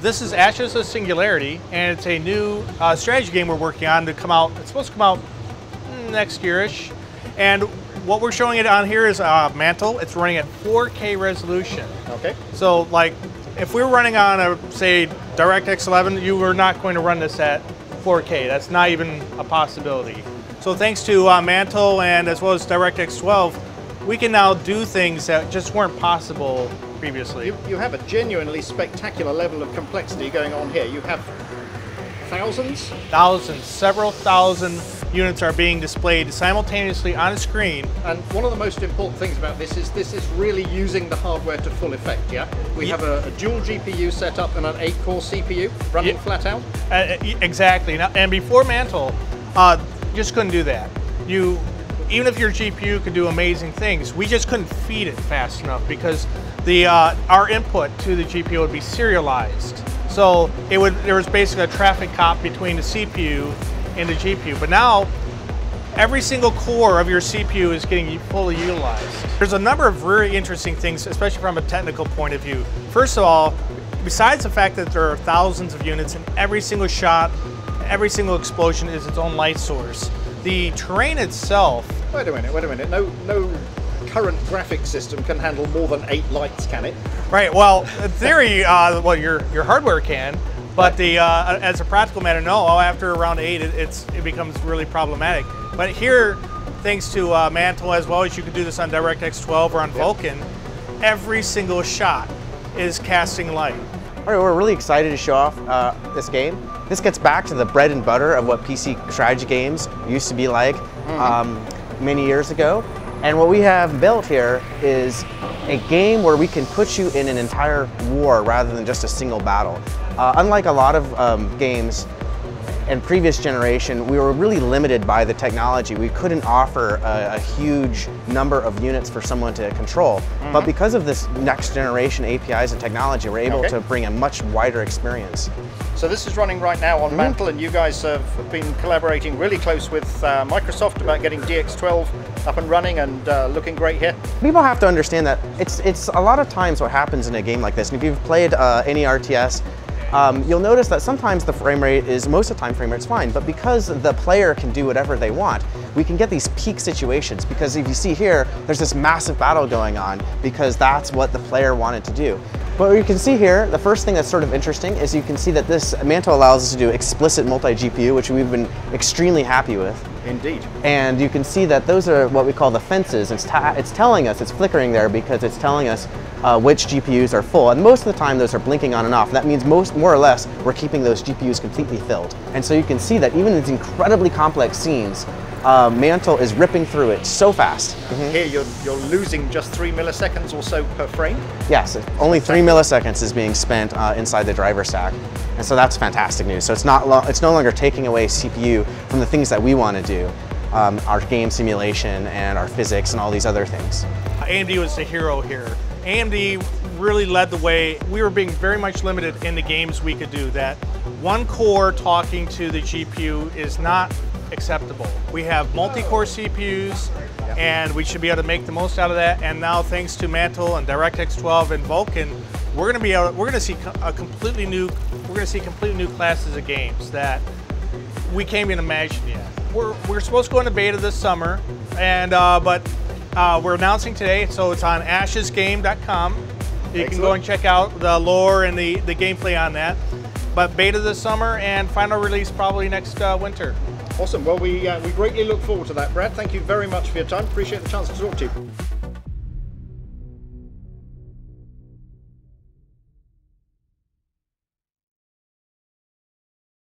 This is Ashes of Singularity, and it's a new strategy game we're working on to come out. It's supposed to come out next year-ish. And what we're showing it on here is Mantle. It's running at 4K resolution. Okay. So, like, if we were running on a, say, DirectX 11, you were not going to run this at 4K. That's not even a possibility. So thanks to Mantle and as well as DirectX 12, we can now do things that just weren't possible previously. You have a genuinely spectacular level of complexity going on here. You have thousands? Thousands, several thousand units are being displayed simultaneously on a screen. And one of the most important things about this is really using the hardware to full effect, yeah? We have a dual GPU setup and an 8-core CPU running flat out? Exactly. Now, and before Mantle, you just couldn't do that. Even if your GPU could do amazing things, we just couldn't feed it fast enough because our input to the GPU would be serialized. So there was basically a traffic cop between the CPU and the GPU. But now, every single core of your CPU is getting fully utilized. There's a number of really interesting things, especially from a technical point of view. First of all, besides the fact that there are thousands of units and every single shot, every single explosion is its own light source, the terrain itself... Wait a minute. No current graphics system can handle more than 8 lights, can it? Right, well, in theory, well, your hardware can, but as a practical matter, no, after around 8, it becomes really problematic. But here, thanks to Mantle, as well as you can do this on DirectX 12 or on Vulkan, every single shot is casting light. All right, we're really excited to show off this game. This gets back to the bread and butter of what PC strategy games used to be like many years ago. And what we have built here is a game where we can put you in an entire war rather than just a single battle. Unlike a lot of games in previous generation, we were really limited by the technology. We couldn't offer a huge number of units for someone to control. But because of this next generation APIs and technology, we're able to bring a much wider experience. So this is running right now on Mantle, and you guys have been collaborating really close with Microsoft about getting DX12 up and running and looking great here. People have to understand that it's a lot of times what happens in a game like this, and if you've played any RTS, you'll notice that sometimes the frame rate is, most of the time frame rate's fine, but because the player can do whatever they want, we can get these peak situations, because if you see here, there's this massive battle going on because that's what the player wanted to do. But you can see here, the first thing that's sort of interesting is you can see that this Mantle allows us to do explicit multi-GPU, which we've been extremely happy with. Indeed. And you can see that those are what we call the fences. It's telling us, it's flickering there because it's telling us which GPUs are full. And most of the time those are blinking on and off. That means more or less we're keeping those GPUs completely filled. And so you can see that even in these incredibly complex scenes, Mantle is ripping through it so fast. Here you're losing just 3 milliseconds or so per frame? Yes, only 3 milliseconds is being spent inside the driver stack. And so that's fantastic news. So it's no longer taking away CPU from the things that we want to do, our game simulation and our physics and all these other things. AMD was the hero here. AMD really led the way. We were being very much limited in the games we could do. That one core talking to the GPU is not acceptable. We have multi-core CPUs, and we should be able to make the most out of that. And now, thanks to Mantle and DirectX 12 and Vulkan, we're going to see completely new classes of games that we can't even imagine yet. We're supposed to go into beta this summer, and but we're announcing today, so it's on ashesgame.com. You can go and check out the lore and the gameplay on that. But beta this summer and final release probably next winter. Awesome. Well, we greatly look forward to that, Brad. Thank you very much for your time. Appreciate the chance to talk to you.